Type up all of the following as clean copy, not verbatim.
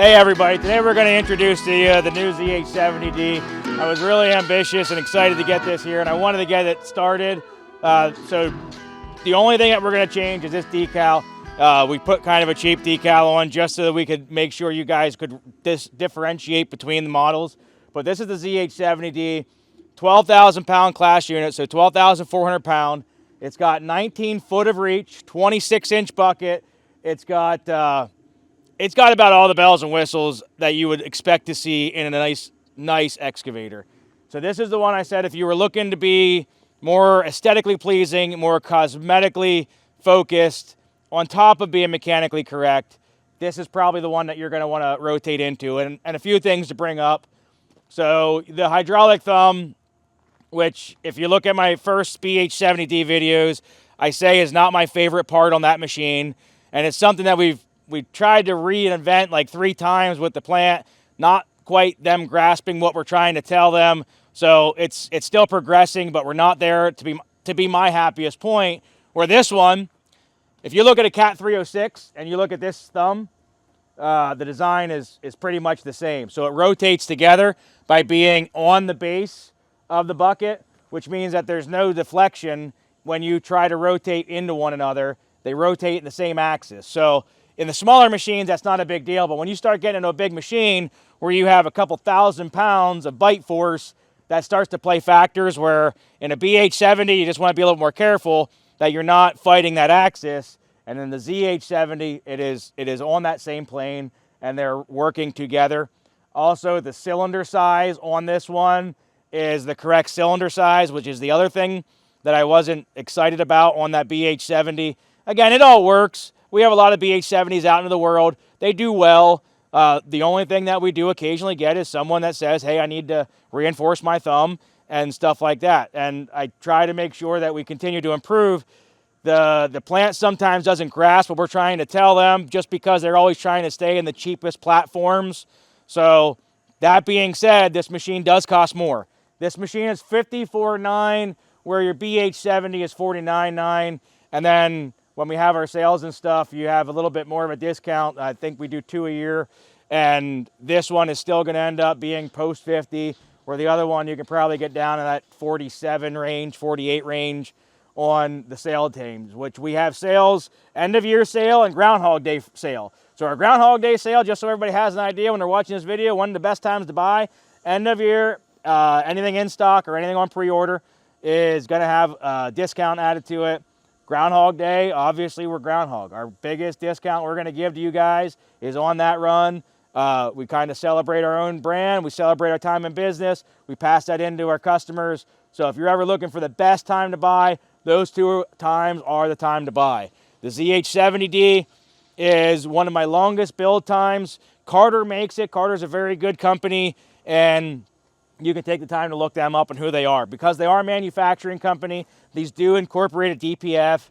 Hey everybody, today we're going to introduce to you the new ZH70D. I was really ambitious and excited to get this here, and I wanted to get it started. So the only thing that we're going to change is this decal. We put kind of a cheap decal on just so that we could make sure you guys could differentiate between the models. But this is the ZH70D, 12,000 pound class unit, so 12,400 pound. It's got 19 foot of reach, 26-inch bucket. It's got about all the bells and whistles that you would expect to see in a nice excavator. So this is the one I said if you were looking to be more aesthetically pleasing, more cosmetically focused, on top of being mechanically correct, this is probably the one that you're going to want to rotate into. And a few things to bring up. So the hydraulic thumb, which if you look at my first ZH70D videos, I say is not my favorite part on that machine. And it's something that we tried to reinvent like 3 times with the plant, not quite them grasping what we're trying to tell them. So it's still progressing, but we're not there to be my happiest point. Where this one, if you look at a Cat 306 and you look at this thumb, the design is pretty much the same. So it rotates together by being on the base of the bucket, which means that there's no deflection when you try to rotate into one another. They rotate in the same axis. So in the smaller machines, that's not a big deal, but when you start getting into a big machine where you have a couple thousand pounds of bite force, that starts to play factors where in a BH70, you just want to be a little more careful that you're not fighting that axis. And in the ZH70, it is on that same plane, and they're working together. Also, the cylinder size on this one is the correct cylinder size, which is the other thing that I wasn't excited about on that BH70. Again, it all works. We have a lot of BH70s out into the world. They do well. The only thing that we do occasionally get is someone that says, hey, I need to reinforce my thumb and stuff like that. And I try to make sure that we continue to improve. The plant sometimes doesn't grasp what we're trying to tell them just because they're always trying to stay in the cheapest platforms. So that being said, this machine does cost more. This machine is $54,900, where your BH70 is $49,900. And then when we have our sales and stuff, you have a little bit more of a discount. I think we do 2 a year. And this one is still going to end up being post 50, where the other one you can probably get down in that 47 range, 48 range on the sale teams, which we have sales, end of year sale and Groundhog Day sale. So our Groundhog Day sale, just so everybody has an idea when they're watching this video, one of the best times to buy, end of year, anything in stock or anything on pre-order is going to have a discount added to it. Groundhog Day, obviously we're Groundhog. Our biggest discount we're going to give to you guys is on that run. We kind of celebrate our own brand. We celebrate our time in business. We pass that into our customers. So if you're ever looking for the best time to buy, those 2 times are the time to buy. The ZH70D is one of my longest build times. Carter makes it. Carter's a very good company, and you can take the time to look them up and who they are. Because they are a manufacturing company, these do incorporate a DPF,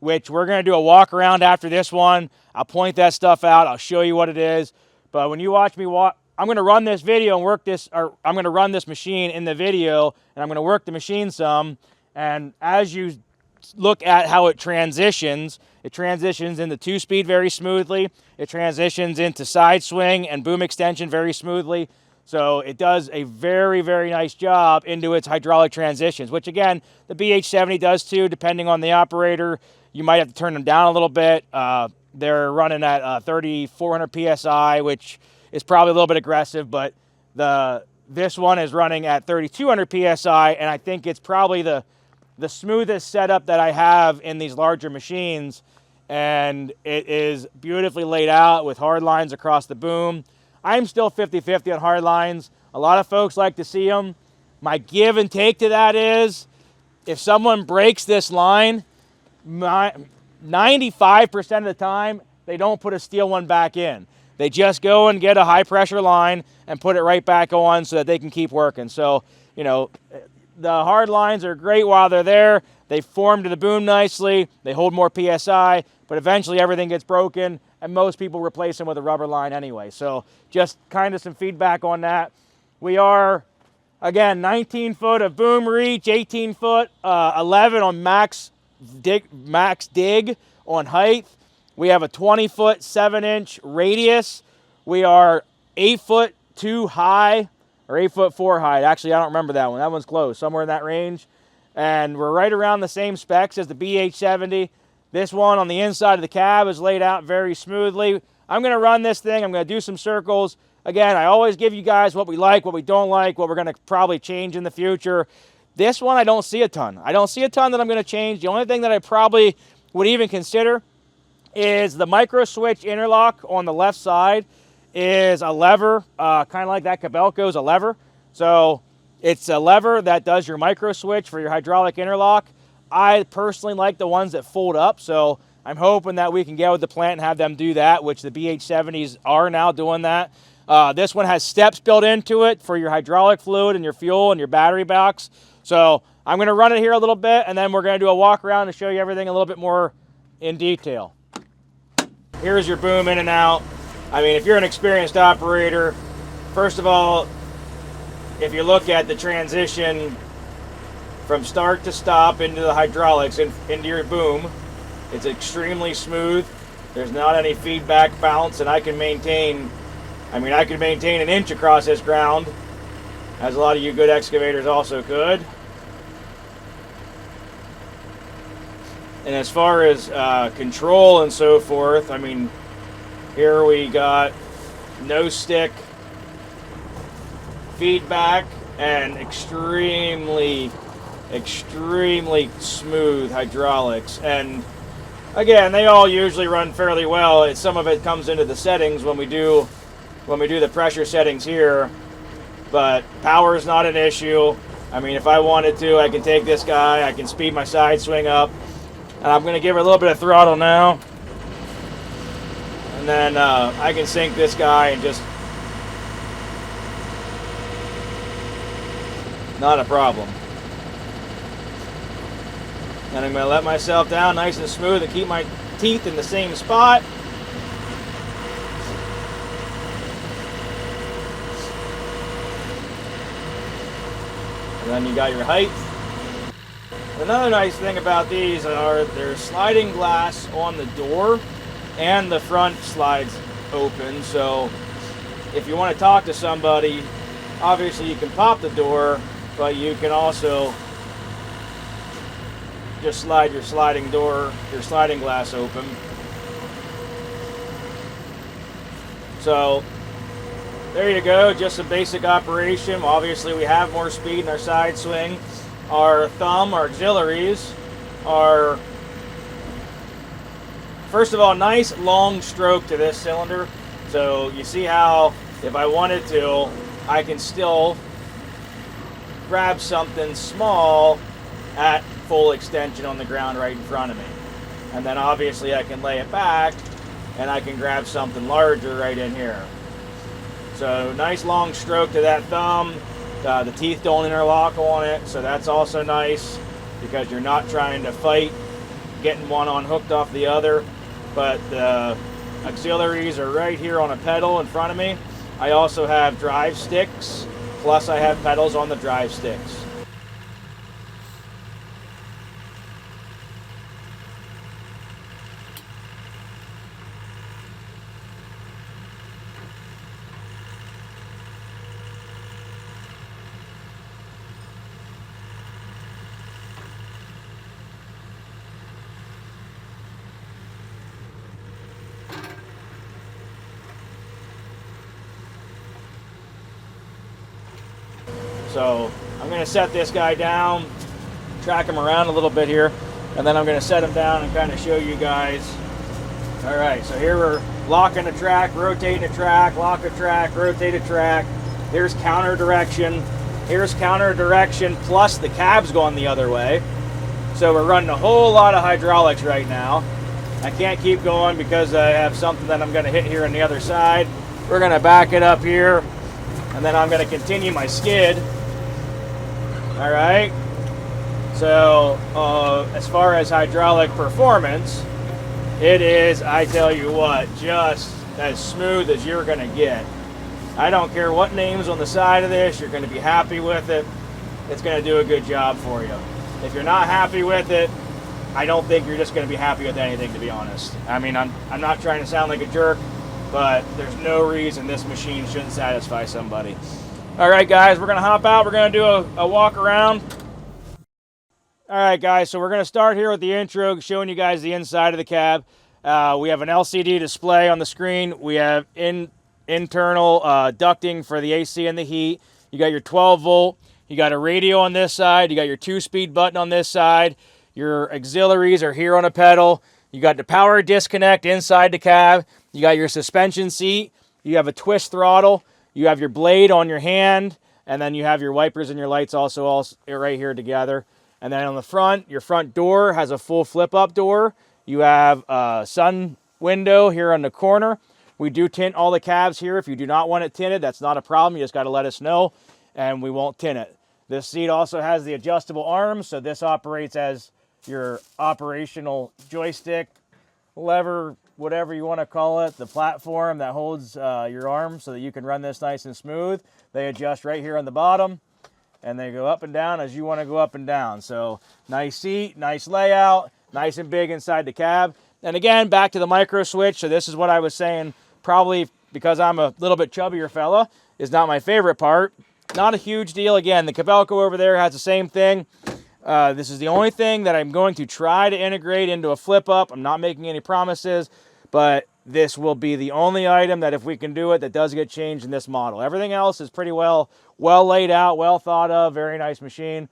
which we're going to do a walk around after this one. I'll point that stuff out. I'll show you what it is. But when you watch me walk, I'm going to run this video and work this, or I'm going to run this machine in the video, and I'm going to work the machine some. And as you look at how it transitions into 2-speed very smoothly. It transitions into side swing and boom extension very smoothly. So it does a very, very nice job into its hydraulic transitions, which again, the BH70 does too, depending on the operator. You might have to turn them down a little bit. They're running at 3,400 PSI, which is probably a little bit aggressive, but this one is running at 3,200 PSI, and I think it's probably the smoothest setup that I have in these larger machines, and it is beautifully laid out with hard lines across the boom. I'm still 50-50 on hard lines. A lot of folks like to see them. My give and take to that is, if someone breaks this line, 95% of the time, they don't put a steel one back in. They just go and get a high pressure line and put it right back on so that they can keep working. So, you know, the hard lines are great while they're there. They form to the boom nicely. They hold more PSI, but eventually everything gets broken, and most people replace them with a rubber line anyway. So just kind of some feedback on that. We are, again, 19 foot of boom reach, 18 foot, 11 on max dig on height. We have a 20 foot, 7-inch radius We are 8'2" high, or 8'4" high. Actually, I don't remember that one. That one's close, somewhere in that range. And we're right around the same specs as the BH70. This one on the inside of the cab is laid out very smoothly. I'm going to run this thing. I'm going to do some circles. Again, I always give you guys what we like, what we don't like, what we're going to probably change in the future. This one, I don't see a ton. I don't see a ton that I'm going to change. The only thing that I probably would even consider is the micro switch interlock on the left side is a lever, kind of like that Cabelco is a lever. So it's a lever that does your micro switch for your hydraulic interlock. I personally like the ones that fold up, so I'm hoping that we can get with the plant and have them do that, which the BH70s are now doing that. This one has steps built into it for your hydraulic fluid and your fuel and your battery box. So I'm going to run it here a little bit, and then we're going to do a walk around and show you everything a little bit more in detail. Here's your boom in and out. I mean, if you're an experienced operator, first of all, if you look at the transition from start to stop into the hydraulics and into your boom, it's extremely smooth. There's not any feedback bounce, and I can maintain an inch across this ground, as a lot of you good excavators also could. And as far as control and so forth, I mean, here we got no stick feedback and extremely smooth hydraulics. And again, they all usually run fairly well. Some of it comes into the settings when we do the pressure settings here, but power is not an issue. I mean, if I wanted to, I can take this guy, I can speed my side swing up, and I'm going to give it a little bit of throttle now, and then I can sink this guy and just not a problem. And I'm going to let myself down nice and smooth and keep my teeth in the same spot. And then you got your height. Another nice thing about these are there's sliding glass on the door, and the front slides open. So if you want to talk to somebody, obviously you can pop the door, but you can also just slide your sliding glass open. So there you go, just a basic operation. Obviously we have more speed in our side swing. Our thumb, our auxiliaries are, first of all, nice long stroke to this cylinder. So you see how if I wanted to, I can still grab something small at full extension on the ground right in front of me. And then obviously I can lay it back and I can grab something larger right in here. So nice long stroke to that thumb. The teeth don't interlock on it, so that's also nice because you're not trying to fight getting one unhooked off the other. But the auxiliaries are right here on a pedal in front of me. I also have drive sticks, plus I have pedals on the drive sticks. So I'm going to set this guy down, track him around a little bit here, and then I'm going to set him down and kind of show you guys. All right, so here we're locking the track, rotating the track, lock the track, rotate the track. There's counter direction. Here's counter direction, plus the cab's going the other way. So we're running a whole lot of hydraulics right now. I can't keep going because I have something that I'm going to hit here on the other side. We're going to back it up here, and then I'm going to continue my skid. All right, so as far as hydraulic performance, it is, I tell you what, just as smooth as you're going to get. I don't care what name's on the side of this, you're going to be happy with it. It's going to do a good job for you. If you're not happy with it, I don't think you're just going to be happy with anything, to be honest. I mean, I'm not trying to sound like a jerk, but there's no reason this machine shouldn't satisfy somebody. All right, guys, we're gonna hop out. We're gonna do a walk around. All right, guys, so we're gonna start here with the intro, showing you guys the inside of the cab. We have an LCD display on the screen. We have internal ducting for the AC and the heat. You got your 12 volt. You got a radio on this side. You got your 2-speed button on this side. Your auxiliaries are here on a pedal. You got the power disconnect inside the cab. You got your suspension seat. You have a twist throttle. You have your blade on your hand. And then you have your wipers and your lights also all right here together. And then on the front, your front door has a full flip-up door. You have a sun window here on the corner. We do tint all the cabs here. If you do not want it tinted, that's not a problem. You just got to let us know, and we won't tint it. This seat also has the adjustable arms, so this operates as your operational joystick, lever, whatever you want to call it, the platform that holds your arm so that you can run this nice and smooth. They adjust right here on the bottom, and they go up and down as you want to go up and down. So nice seat, nice layout, nice and big inside the cab. And again, back to the micro switch. So this is what I was saying, probably because I'm a little bit chubbier fella, is not my favorite part. Not a huge deal. Again, the Cabelco over there has the same thing. This is the only thing that I'm going to try to integrate into a flip up. I'm not making any promises, but this will be the only item that, if we can do it, that does get changed in this model. Everything else is pretty well laid out, well thought of, very nice machine.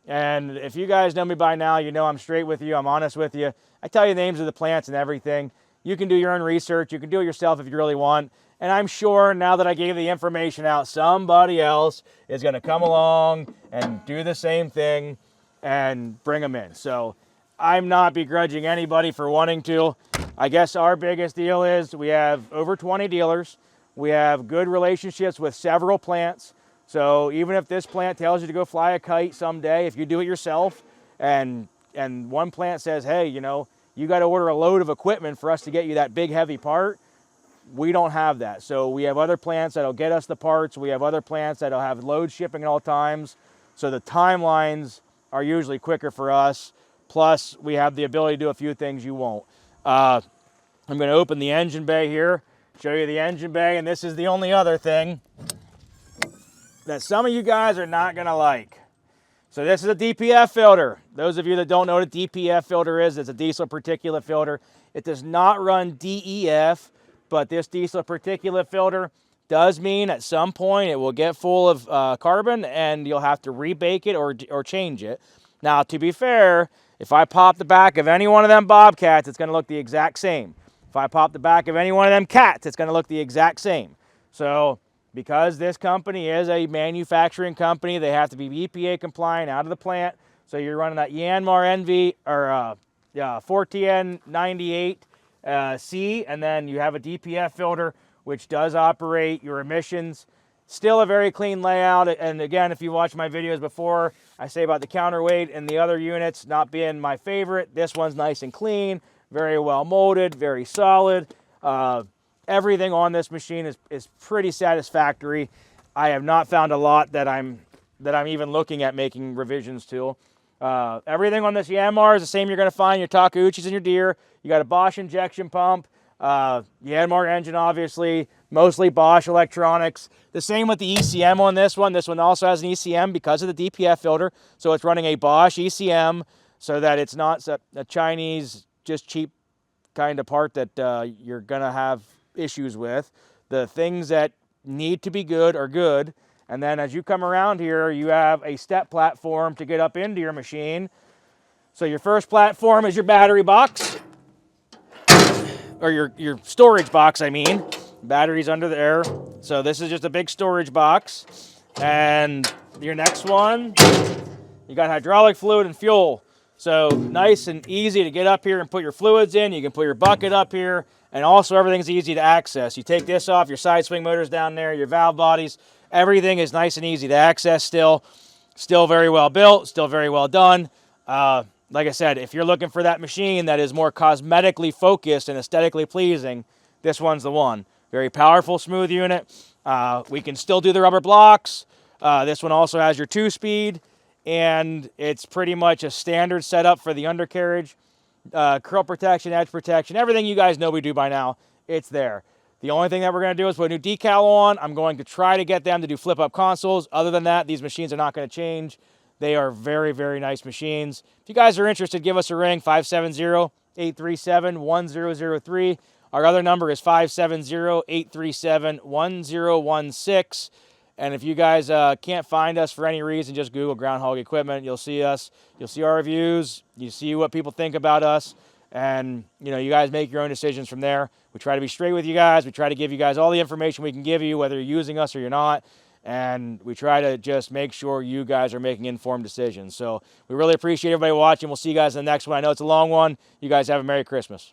And if you guys know me by now, you know I'm straight with you, I'm honest with you. I tell you the names of the plants and everything. You can do your own research, you can do it yourself if you really want. And I'm sure now that I gave the information out, somebody else is going to come along and do the same thing and bring them in. So I'm not begrudging anybody for wanting to. I guess our biggest deal is we have over 20 dealers. We have good relationships with several plants. So even if this plant tells you to go fly a kite someday, if you do it yourself, and one plant says, hey, you know, you got to order a load of equipment for us to get you that big heavy part, we don't have that. So we have other plants that'll get us the parts. We have other plants that'll have load shipping at all times. So the timelines are usually quicker for us. Plus, we have the ability to do a few things you won't. I'm going to open the engine bay here, show you the engine bay, and this is the only other thing that some of you guys are not going to like. So this is a DPF filter. Those of you that don't know what a DPF filter is, it's a diesel particulate filter. It does not run DEF, but this diesel particulate filter does mean at some point it will get full of carbon and you'll have to rebake it or change it. Now, to be fair, if I pop the back of any one of them Bobcats, it's going to look the exact same. If I pop the back of any one of them Cats, it's going to look the exact same. So because this company is a manufacturing company, they have to be EPA compliant out of the plant. So you're running that Yanmar NV or 4TN98 C, and then you have a DPF filter, which does operate your emissions. Still a very clean layout. And again, if you watched my videos before, I say about the counterweight and the other units not being my favorite. This one's nice and clean, very well molded, very solid. Everything on this machine is pretty satisfactory. I have not found a lot that I'm even looking at making revisions to. Everything on this Yanmar is the same you're going to find your Takeuchis and your Deere. You got a Bosch injection pump, Yanmar engine obviously, mostly Bosch electronics. The same with the ECM on this one. This one also has an ECM because of the DPF filter. So it's running a Bosch ECM so that it's not a Chinese, just cheap kind of part that you're going to have issues with. The things that need to be good are good. And then as you come around here, you have a step platform to get up into your machine. So your first platform is your battery box, or your storage box, I mean. Batteries under there. So this is just a big storage box. And your next one, you got hydraulic fluid and fuel. So nice and easy to get up here and put your fluids in. You can put your bucket up here, and also everything's easy to access. You take this off, your side swing motors down there, your valve bodies, everything is nice and easy to access still. Still very well built, still very well done. Like I said, if you're looking for that machine that is more cosmetically focused and aesthetically pleasing, this one's the one. Very powerful, smooth unit. We can still do the rubber blocks. This one also has your 2-speed, and it's pretty much a standard setup for the undercarriage. Curl protection, edge protection, everything you guys know we do by now, it's there. The only thing that we're going to do is put a new decal on. I'm going to try to get them to do flip-up consoles. Other than that, these machines are not going to change. They are very, very nice machines. If you guys are interested, give us a ring, 570-837-1003. Our other number is 570-837-1016. And if you guys can't find us for any reason, just Google Groundhog Equipment. You'll see us. You'll see our reviews. You see what people think about us. And, you know, you guys make your own decisions from there. We try to be straight with you guys. We try to give you guys all the information we can give you, whether you're using us or you're not. And we try to just make sure you guys are making informed decisions. So we really appreciate everybody watching. We'll see you guys in the next one. I know it's a long one. You guys have a Merry Christmas.